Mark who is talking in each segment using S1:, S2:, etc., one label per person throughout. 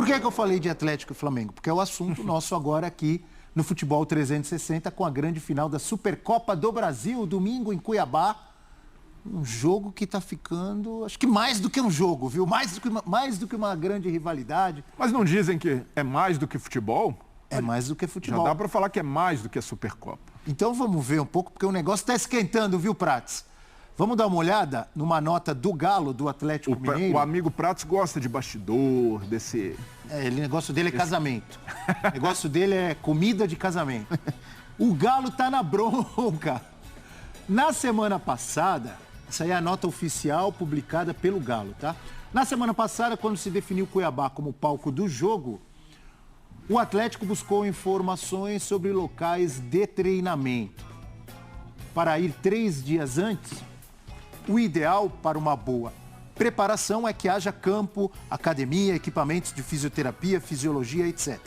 S1: que eu falei de Atlético e Flamengo? Porque é o assunto nosso agora aqui no Futebol 360 com a grande final da Supercopa do Brasil, domingo em Cuiabá. Um jogo que está ficando, acho que mais do que um jogo, viu? Mais do que uma grande rivalidade.
S2: Mas não dizem que é mais do que futebol?
S1: É mais do que futebol.
S2: Já dá para falar que é mais do que a Supercopa.
S1: Então vamos ver um pouco, porque o negócio está esquentando, viu, Prats? Vamos dar uma olhada numa nota do Galo, do Atlético Mineiro.
S2: O amigo Prats gosta de bastidor, desse...
S1: O negócio dele é casamento. O negócio dele é comida de casamento. O Galo tá na bronca. Na semana passada, essa aí é a nota oficial publicada pelo Galo, tá? Na semana passada, quando se definiu Cuiabá como palco do jogo, o Atlético buscou informações sobre locais de treinamento. Para ir 3 dias antes, o ideal para uma boa preparação é que haja campo, academia, equipamentos de fisioterapia, fisiologia, etc.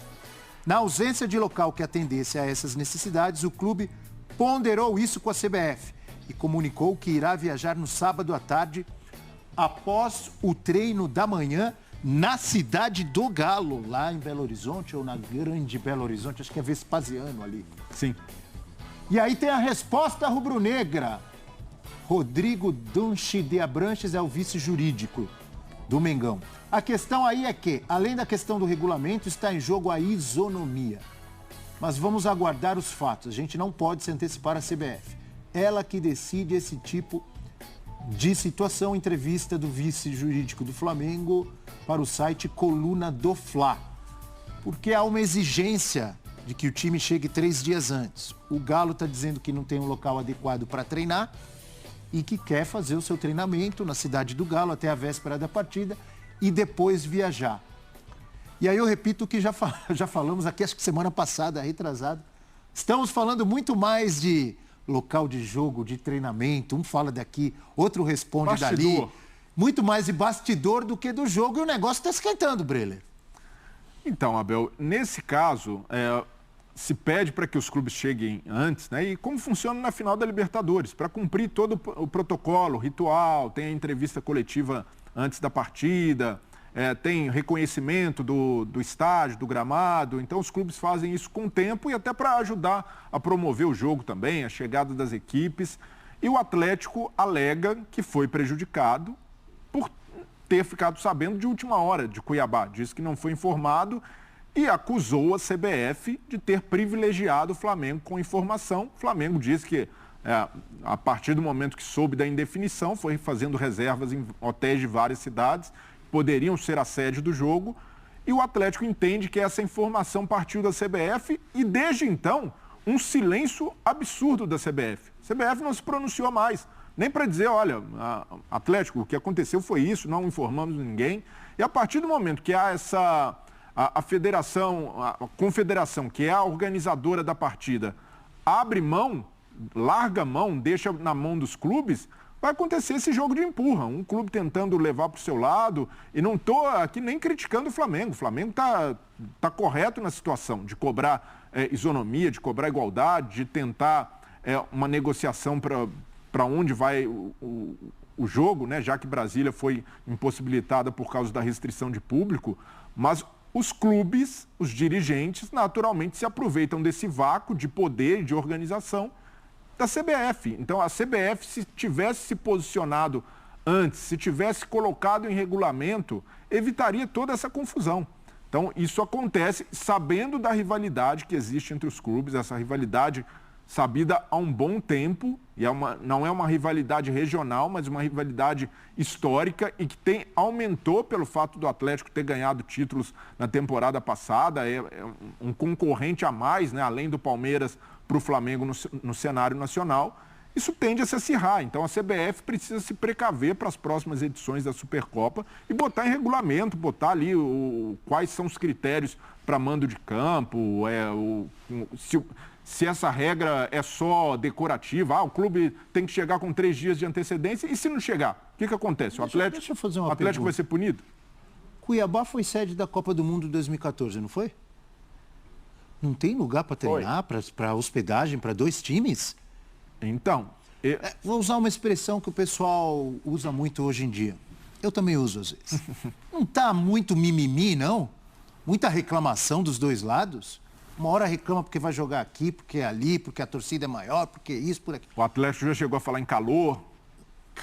S1: Na ausência de local que atendesse a essas necessidades, o clube ponderou isso com a CBF e comunicou que irá viajar no sábado à tarde, após o treino da manhã, na cidade do Galo, lá em Belo Horizonte, ou na grande Belo Horizonte, acho que é Vespasiano ali.
S2: Sim.
S1: E aí tem a resposta rubro-negra. Rodrigo Dunchi de Abranches é o vice-jurídico do Mengão. A questão aí é que, além da questão do regulamento, está em jogo a isonomia. Mas vamos aguardar os fatos. A gente não pode se antecipar à CBF. Ela que decide esse tipo de situação. Entrevista do vice-jurídico do Flamengo para o site Coluna do Fla. Porque há uma exigência de que o time chegue 3 dias antes. O Galo está dizendo que não tem um local adequado para treinar e que quer fazer o seu treinamento na cidade do Galo até a véspera da partida e depois viajar. E aí eu repito o que já falamos aqui, acho que semana passada, retrasada. Estamos falando muito mais de local de jogo, de treinamento. Um fala daqui, outro responde dali. Muito mais de bastidor do que do jogo e o negócio está esquentando, Breler.
S2: Então, Abel, nesse caso, se pede para que os clubes cheguem antes, né? E como funciona na final da Libertadores, para cumprir todo o protocolo, o ritual, tem a entrevista coletiva antes da partida, tem reconhecimento do estádio, do gramado. Então, os clubes fazem isso com o tempo e até para ajudar a promover o jogo também, a chegada das equipes. E o Atlético alega que foi prejudicado por ter ficado sabendo de última hora de Cuiabá. Diz que não foi informado e acusou a CBF de ter privilegiado o Flamengo com informação. O Flamengo diz que, a partir do momento que soube da indefinição, foi fazendo reservas em hotéis de várias cidades, poderiam ser a sede do jogo, e o Atlético entende que essa informação partiu da CBF e, desde então, um silêncio absurdo da CBF. A CBF não se pronunciou mais, nem para dizer, olha, Atlético, o que aconteceu foi isso, não informamos ninguém. E a partir do momento que há a federação, a confederação, que é a organizadora da partida, abre mão, larga mão, deixa na mão dos clubes, vai acontecer esse jogo de empurra. Um clube tentando levar para o seu lado, e não estou aqui nem criticando o Flamengo. O Flamengo tá correto na situação de cobrar isonomia, de cobrar igualdade, de tentar uma negociação para onde vai o jogo, né? Já que Brasília foi impossibilitada por causa da restrição de público, mas os clubes, os dirigentes, naturalmente se aproveitam desse vácuo de poder e de organização da CBF. Então, a CBF, se tivesse se posicionado antes, se tivesse colocado em regulamento, evitaria toda essa confusão. Então, isso acontece sabendo da rivalidade que existe entre os clubes, essa rivalidade sabida há um bom tempo, e não é uma rivalidade regional, mas uma rivalidade histórica e que aumentou pelo fato do Atlético ter ganhado títulos na temporada passada, é um concorrente a mais, né, além do Palmeiras, para o Flamengo no cenário nacional. Isso tende a se acirrar. Então, a CBF precisa se precaver para as próximas edições da Supercopa e botar em regulamento, botar ali quais são os critérios para mando de campo, se essa regra é só decorativa, o clube tem que chegar com 3 dias de antecedência, e se não chegar, o que acontece?
S1: Deixa eu fazer uma
S2: o Atlético vai ser punido?
S1: Cuiabá foi sede da Copa do Mundo 2014, não foi? Não tem lugar para treinar, para hospedagem, para 2 times?
S2: Então...
S1: Vou usar uma expressão que o pessoal usa muito hoje em dia. Eu também uso às vezes. Não está muito mimimi, não? muita reclamação dos dois lados. Uma hora reclama porque vai jogar aqui, porque é ali, porque a torcida é maior, porque isso, por aqui.
S2: O Atlético já chegou a falar em calor.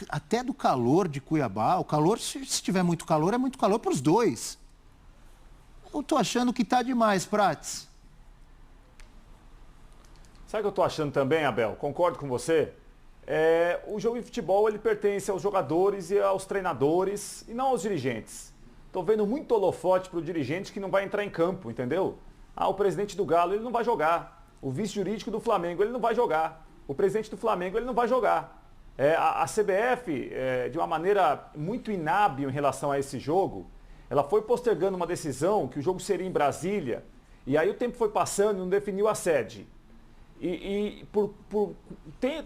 S1: Até do calor de Cuiabá. O calor, se tiver muito calor, é muito calor para os dois. Eu tô achando que tá demais, Prats.
S3: Sabe o que eu tô achando também, Abel? Concordo com você. O jogo de futebol, ele pertence aos jogadores e aos treinadores e não aos dirigentes. Tô vendo muito holofote pro dirigente que não vai entrar em campo, entendeu? O presidente do Galo, ele não vai jogar. O vice-jurídico do Flamengo, ele não vai jogar. O presidente do Flamengo, ele não vai jogar. A CBF, de uma maneira muito inábil em relação a esse jogo, ela foi postergando uma decisão que o jogo seria em Brasília, e aí o tempo foi passando e não definiu a sede.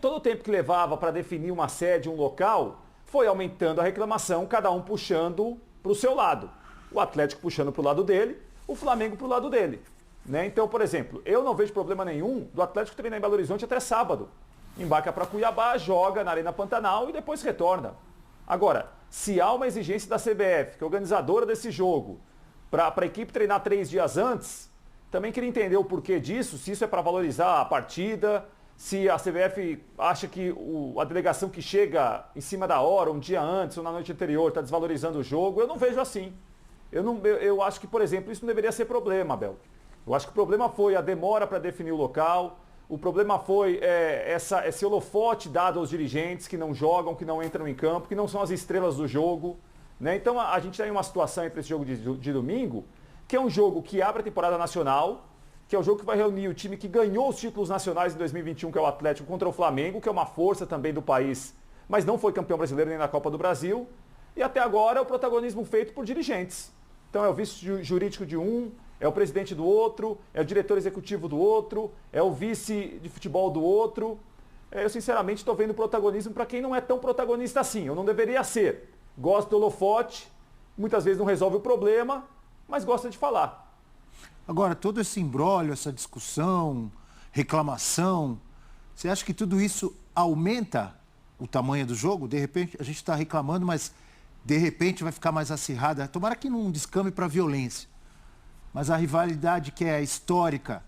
S3: Todo o tempo que levava para definir uma sede, um local, foi aumentando a reclamação, cada um puxando para o seu lado. O Atlético puxando para o lado dele, o Flamengo para o lado dele. Né? Então, por exemplo, eu não vejo problema nenhum do Atlético treinar em Belo Horizonte até sábado. Embarca para Cuiabá, joga na Arena Pantanal e depois retorna. Agora, se há uma exigência da CBF, que é organizadora desse jogo, para a equipe treinar 3 dias antes, também queria entender o porquê disso, se isso é para valorizar a partida, se a CBF acha que a delegação que chega em cima da hora, um dia antes ou na noite anterior, está desvalorizando o jogo. Eu não vejo assim. Eu acho que, por exemplo, isso não deveria ser problema, Abel. Eu acho que o problema foi a demora para definir o local, o problema foi esse holofote dado aos dirigentes que não jogam, que não entram em campo, que não são as estrelas do jogo. Né? Então a gente tem uma situação entre esse jogo de domingo, que é um jogo que abre a temporada nacional, que é o jogo que vai reunir o time que ganhou os títulos nacionais em 2021, que é o Atlético, contra o Flamengo, que é uma força também do país, mas não foi campeão brasileiro nem na Copa do Brasil. E até agora é o protagonismo feito por dirigentes. Então é o vice-jurídico de um, é o presidente do outro, é o diretor executivo do outro, é o vice de futebol do outro. Eu, sinceramente, estou vendo protagonismo para quem não é tão protagonista assim. Eu não deveria ser. Gosto do holofote, muitas vezes não resolve o problema, mas gosta de falar.
S1: Agora, todo esse imbróglio, essa discussão, reclamação, você acha que tudo isso aumenta o tamanho do jogo? De repente, a gente está reclamando, mas de repente vai ficar mais acirrada. Tomara que não descambe para violência. Mas a rivalidade que é histórica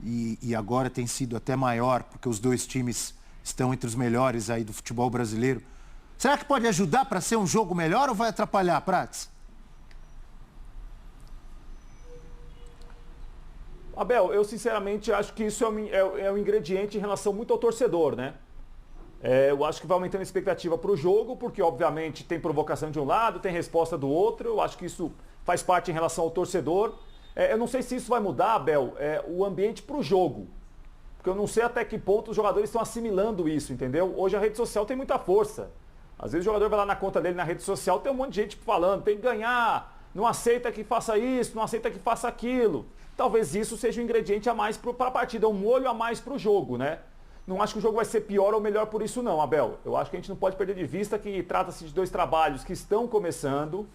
S1: e agora tem sido até maior, porque os dois times estão entre os melhores aí do futebol brasileiro. Será que pode ajudar para ser um jogo melhor ou vai atrapalhar, Prats?
S3: Abel, eu sinceramente acho que isso é um ingrediente em relação muito ao torcedor, né? Eu acho que vai aumentando a expectativa para o jogo, porque obviamente tem provocação de um lado, tem resposta do outro. Eu acho que isso faz parte em relação ao torcedor. Eu não sei se isso vai mudar, Abel, o ambiente para o jogo. Porque eu não sei até que ponto os jogadores estão assimilando isso, entendeu? Hoje a rede social tem muita força. Às vezes o jogador vai lá na conta dele na rede social, tem um monte de gente falando, tem que ganhar, não aceita que faça isso, não aceita que faça aquilo. Talvez isso seja um ingrediente a mais para a partida, um molho a mais para o jogo, né? Não acho que o jogo vai ser pior ou melhor por isso não, Abel. Eu acho que a gente não pode perder de vista que trata-se de 2 trabalhos que estão começando.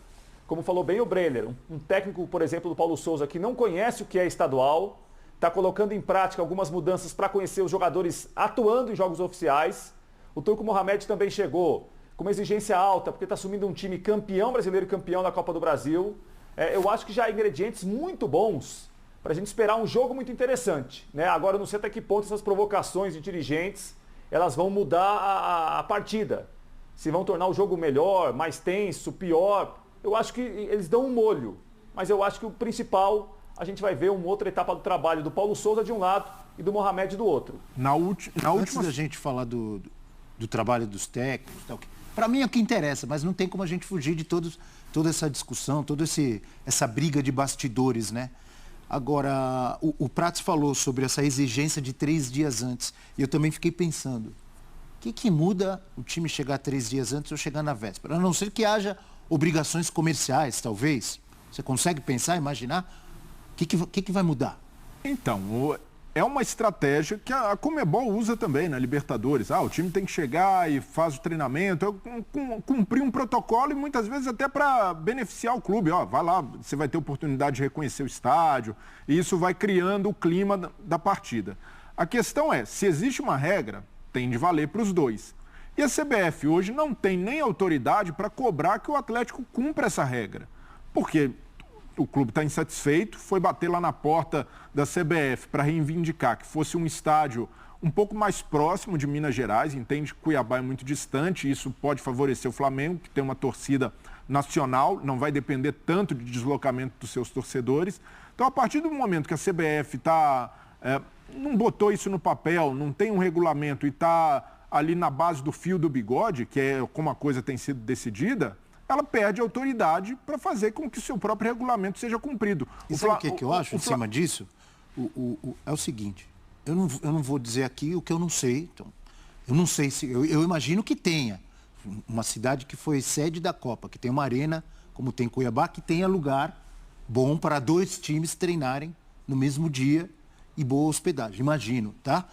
S3: Como falou bem o Breller, um técnico, por exemplo, do Paulo Souza, que não conhece o que é estadual, está colocando em prática algumas mudanças para conhecer os jogadores atuando em jogos oficiais. O Turco Mohamed também chegou com uma exigência alta, porque está assumindo um time campeão brasileiro e campeão da Copa do Brasil. Eu acho que já há ingredientes muito bons para a gente esperar um jogo muito interessante. Né? Agora, eu não sei até que ponto essas provocações de dirigentes elas vão mudar a partida. Se vão tornar o jogo melhor, mais tenso, pior. Eu acho que eles dão um molho. Mas eu acho que o principal, a gente vai ver uma outra etapa do trabalho do Paulo Souza de um lado e do Mohamed do outro.
S1: Antes da gente falar do trabalho dos técnicos, para mim é o que interessa, mas não tem como a gente fugir de toda essa discussão, toda essa briga de bastidores, né? Agora, o Prats falou sobre essa exigência de 3 dias antes. E eu também fiquei pensando, o que muda o time chegar 3 dias antes ou chegar na véspera? A não ser que haja obrigações comerciais, talvez. Você consegue pensar, imaginar? O que vai mudar?
S2: Então, é uma estratégia que a Conmebol usa também na Libertadores. O time tem que chegar e faz o treinamento, cumprir um protocolo e muitas vezes até para beneficiar o clube. Vai lá, você vai ter oportunidade de reconhecer o estádio e isso vai criando o clima da partida. A questão é, se existe uma regra, tem de valer para os dois. E a CBF hoje não tem nem autoridade para cobrar que o Atlético cumpra essa regra. Porque o clube está insatisfeito, foi bater lá na porta da CBF para reivindicar que fosse um estádio um pouco mais próximo de Minas Gerais, entende que Cuiabá é muito distante, isso pode favorecer o Flamengo, que tem uma torcida nacional, não vai depender tanto de deslocamento dos seus torcedores. Então, a partir do momento que a CBF não botou isso no papel, não tem um regulamento e está ali na base do fio do bigode, que é como a coisa tem sido decidida, ela perde autoridade para fazer com que o seu próprio regulamento seja cumprido.
S1: E sabe o que eu acho em cima disso? É o seguinte, eu não vou dizer aqui o que eu não sei. Então, eu não sei se... Eu imagino que tenha uma cidade que foi sede da Copa, que tem uma arena, como tem Cuiabá, que tenha lugar bom para 2 times treinarem no mesmo dia e boa hospedagem. Imagino, tá?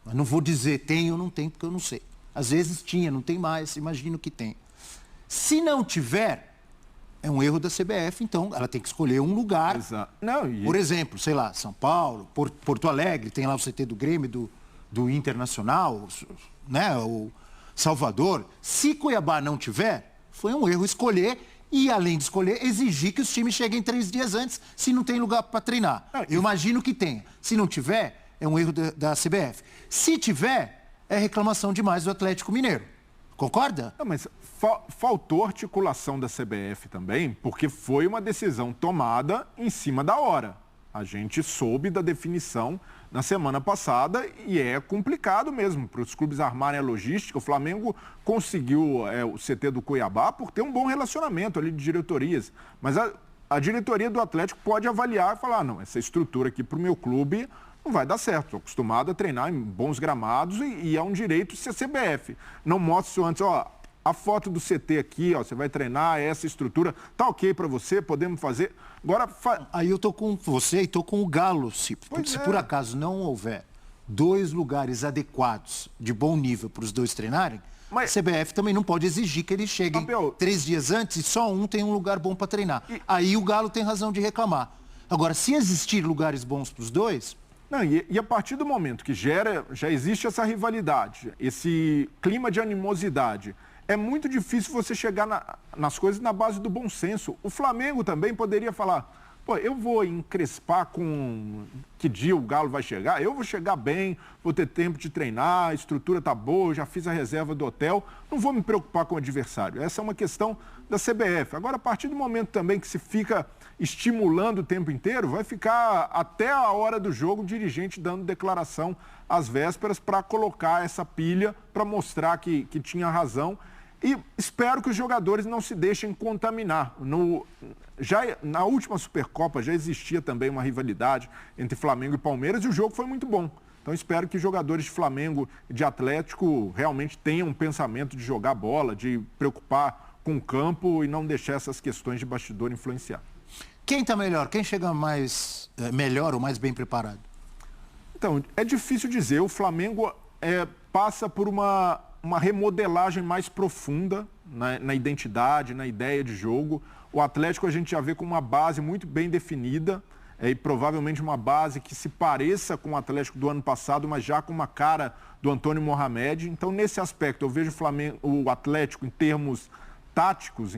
S1: Mas não vou dizer tem ou não tem, porque eu não sei. Às vezes tinha, não tem mais, imagino que tem. Se não tiver, é um erro da CBF, então ela tem que escolher um lugar.
S2: Exato.
S1: Por exemplo, sei lá, São Paulo, Porto Alegre, tem lá o CT do Grêmio, do Internacional, né? O Salvador. Se Cuiabá não tiver, foi um erro escolher e, além de escolher, exigir que os times cheguem 3 dias antes, se não tem lugar para treinar. Eu imagino que tenha. Se não tiver, é um erro da CBF. Se tiver, é reclamação demais do Atlético Mineiro. Concorda?
S2: Não, mas faltou articulação da CBF também, porque foi uma decisão tomada em cima da hora. A gente soube da definição na semana passada e é complicado mesmo para os clubes armarem a logística. O Flamengo conseguiu o CT do Cuiabá por ter um bom relacionamento ali de diretorias. Mas a diretoria do Atlético pode avaliar e falar, não, essa estrutura aqui para o meu clube não vai dar certo. Estou acostumado a treinar em bons gramados e é um direito se a CBF não mostra isso antes, ó, a foto do CT aqui, ó, você vai treinar, essa estrutura, tá ok para você, podemos fazer. Agora,
S1: aí eu tô com você e tô com o Galo, se por acaso não houver 2 lugares adequados de bom nível para os 2 treinarem, a CBF também não pode exigir que eles cheguem 3 dias antes e só um tem um lugar bom para treinar. Aí o Galo tem razão de reclamar. Agora, se existir lugares bons para os 2...
S2: Não, e a partir do momento que já existe essa rivalidade, esse clima de animosidade, é muito difícil você chegar nas coisas na base do bom senso. O Flamengo também poderia falar, pô, eu vou encrespar com que dia o Galo vai chegar, eu vou chegar bem, vou ter tempo de treinar, a estrutura tá boa, eu já fiz a reserva do hotel, não vou me preocupar com o adversário. Essa é uma questão da CBF. Agora, a partir do momento também que se fica estimulando o tempo inteiro, vai ficar até a hora do jogo o dirigente dando declaração às vésperas para colocar essa pilha, para mostrar que tinha razão. E espero que os jogadores não se deixem contaminar. Na última Supercopa já existia também uma rivalidade entre Flamengo e Palmeiras e o jogo foi muito bom. Então espero que os jogadores de Flamengo e de Atlético realmente tenham um pensamento de jogar bola, de preocupar com o campo e não deixar essas questões de bastidor influenciar.
S1: Quem está melhor? Quem chega melhor ou mais bem preparado?
S2: Então, é difícil dizer. O Flamengo passa por uma remodelagem mais profunda na identidade, na ideia de jogo. O Atlético a gente já vê com uma base muito bem definida e provavelmente uma base que se pareça com o Atlético do ano passado, mas já com uma cara do Antônio Mohamed. Então, nesse aspecto, eu vejo o Atlético, em termos táticos,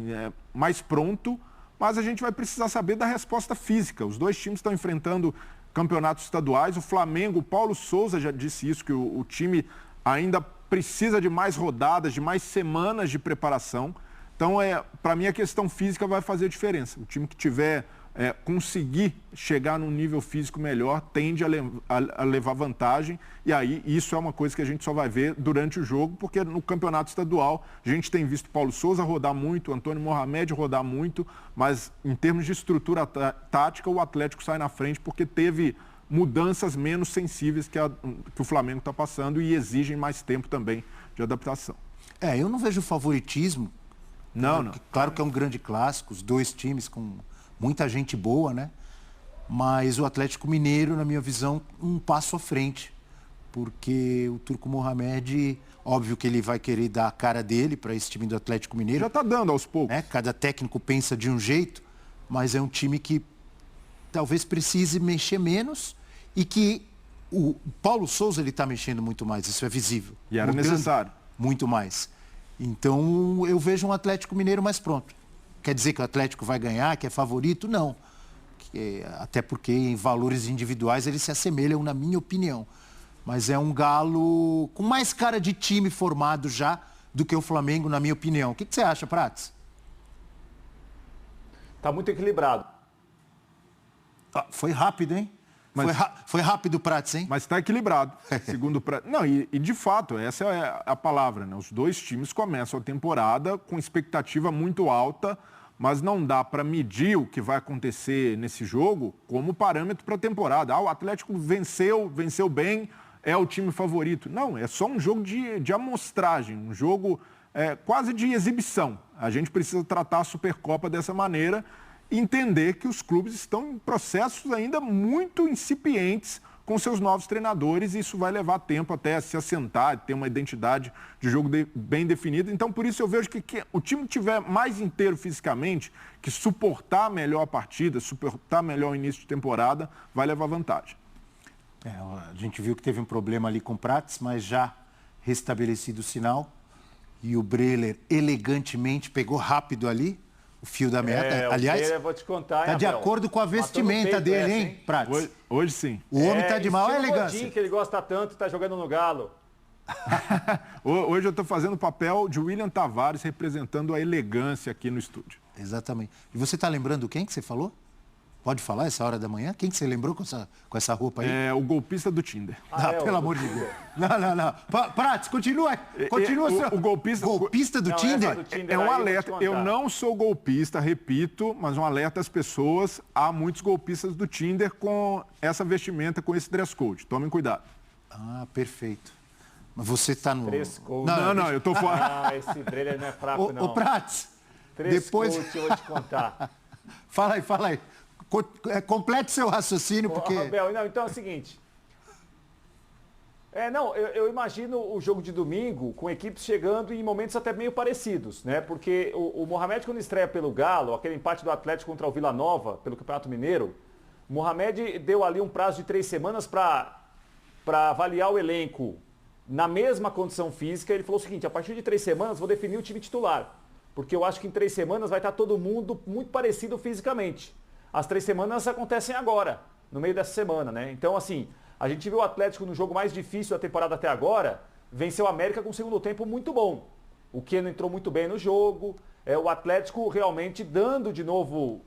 S2: mais pronto, mas a gente vai precisar saber da resposta física. Os 2 times estão enfrentando campeonatos estaduais. O Flamengo, o Paulo Souza já disse isso, que o time ainda precisa de mais rodadas, de mais semanas de preparação. Então, para mim, a questão física vai fazer diferença. O time que tiver conseguir chegar num nível físico melhor tende a levar vantagem. E aí, isso é uma coisa que a gente só vai ver durante o jogo, porque no campeonato estadual a gente tem visto Paulo Souza rodar muito, Antônio Mohamed rodar muito, mas em termos de estrutura tática, o Atlético sai na frente porque teve mudanças menos sensíveis que o Flamengo está passando e exigem mais tempo também de adaptação.
S1: Eu não vejo favoritismo.
S2: Não.
S1: Claro que é um grande clássico, os 2 times com muita gente boa, né? Mas o Atlético Mineiro, na minha visão, um passo à frente. Porque o Turco Mohamed, óbvio que ele vai querer dar a cara dele para esse time do Atlético Mineiro.
S2: Já está dando aos poucos.
S1: Cada técnico pensa de um jeito, mas é um time que talvez precise mexer menos e que o Paulo Souza ele está mexendo muito mais, isso é visível.
S2: E era necessário.
S1: Muito mais. Então eu vejo um Atlético Mineiro mais pronto. Quer dizer que o Atlético vai ganhar, que é favorito? Não. até porque em valores individuais eles se assemelham, na minha opinião. Mas é um Galo com mais cara de time formado já do que o Flamengo, na minha opinião. O que você acha, Prats?
S3: Tá muito equilibrado.
S1: Foi rápido, hein? Foi rápido o Prats, hein?
S2: Mas está equilibrado, segundo o Prats. Não, e de fato, essa é a palavra, né? Os dois times começam a temporada com expectativa muito alta, mas não dá para medir o que vai acontecer nesse jogo como parâmetro para a temporada. O Atlético venceu bem, é o time favorito. Não, é só um jogo de amostragem, um jogo quase de exibição. A gente precisa tratar a Supercopa dessa maneira e entender que os clubes estão em processos ainda muito incipientes com seus novos treinadores e isso vai levar tempo até se assentar, ter uma identidade de jogo bem definida. Então, por isso eu vejo que o time tiver mais inteiro fisicamente, que suportar melhor a partida, suportar melhor o início de temporada, vai levar vantagem.
S1: A gente viu que teve um problema ali com o Prats, mas já restabelecido o sinal. E o Breler elegantemente pegou rápido ali o fio da meta. Aliás,
S3: Breler, vou te contar,
S1: está de acordo com a vestimenta dele, hein, Prats?
S2: Hoje sim.
S1: O homem está de maior elegância.
S3: Godinho, que ele gosta tanto, está jogando no Galo.
S2: Hoje eu estou fazendo o papel de William Tavares, representando a elegância aqui no estúdio.
S1: Exatamente. E você está lembrando quem que você falou? Pode falar essa hora da manhã? Quem que você lembrou com essa roupa aí?
S2: É o golpista do Tinder.
S1: Pelo amor de Deus. Não. Prats, continua
S2: o
S1: golpista do Tinder?
S2: É um alerta. Eu não sou golpista, repito, mas um alerta às pessoas. Há muitos golpistas do Tinder com essa vestimenta, com esse dress code. Tomem cuidado.
S1: Perfeito. Mas você está no...
S3: Dress code.
S2: Não, eu estou fora.
S3: Esse Breler não é fraco, não.
S1: Ô, Prats,
S3: dress code, eu vou te contar.
S1: Fala aí. Complete seu raciocínio, porque...
S3: Abel, então é o seguinte. Eu imagino o jogo de domingo com equipes chegando em momentos até meio parecidos, né? Porque o Mohamed, quando estreia pelo Galo, aquele empate do Atlético contra o Vila Nova, pelo Campeonato Mineiro, o Mohamed deu ali um prazo de 3 semanas para avaliar o elenco na mesma condição física. Ele falou o seguinte: a partir de 3 semanas vou definir o time titular, porque eu acho que em 3 semanas vai estar todo mundo muito parecido fisicamente. As 3 semanas acontecem agora, no meio dessa semana, né? Então, assim, a gente viu o Atlético no jogo mais difícil da temporada até agora, venceu o América com um segundo tempo muito bom. O Keno entrou muito bem no jogo, o Atlético realmente dando de novo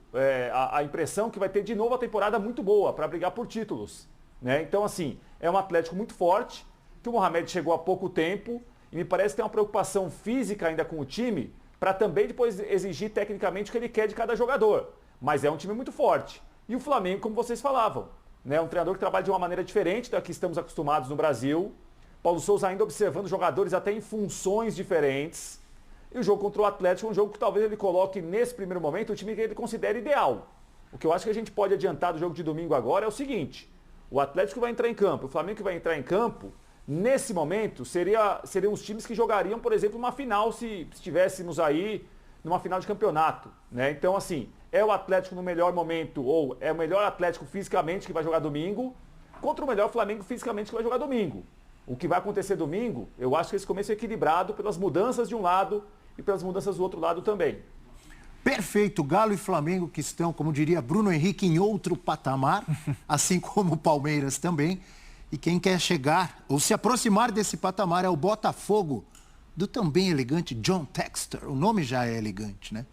S3: a impressão que vai ter de novo a temporada muito boa para brigar por títulos, né? Então, assim, é um Atlético muito forte, que o Mohamed chegou há pouco tempo e me parece que tem uma preocupação física ainda com o time para também depois exigir tecnicamente o que ele quer de cada jogador. Mas é um time muito forte. E o Flamengo, como vocês falavam, né? Um treinador que trabalha de uma maneira diferente da que estamos acostumados no Brasil. Paulo Souza ainda observando jogadores até em funções diferentes. E o jogo contra o Atlético é um jogo que talvez ele coloque nesse primeiro momento o time que ele considera ideal. O que eu acho que a gente pode adiantar do jogo de domingo agora é o seguinte: o Atlético vai entrar em campo, o Flamengo que vai entrar em campo, nesse momento seriam os times que jogariam, por exemplo, uma final se estivéssemos aí numa final de campeonato, né? Então, assim, é o Atlético no melhor momento, ou é o melhor Atlético fisicamente que vai jogar domingo, contra o melhor Flamengo fisicamente que vai jogar domingo. O que vai acontecer domingo, eu acho que esse começo é equilibrado pelas mudanças de um lado e pelas mudanças do outro lado também.
S1: Perfeito. Galo e Flamengo que estão, como diria Bruno Henrique, em outro patamar, assim como o Palmeiras também. E quem quer chegar ou se aproximar desse patamar é o Botafogo, do também elegante John Textor. O nome já é elegante, né?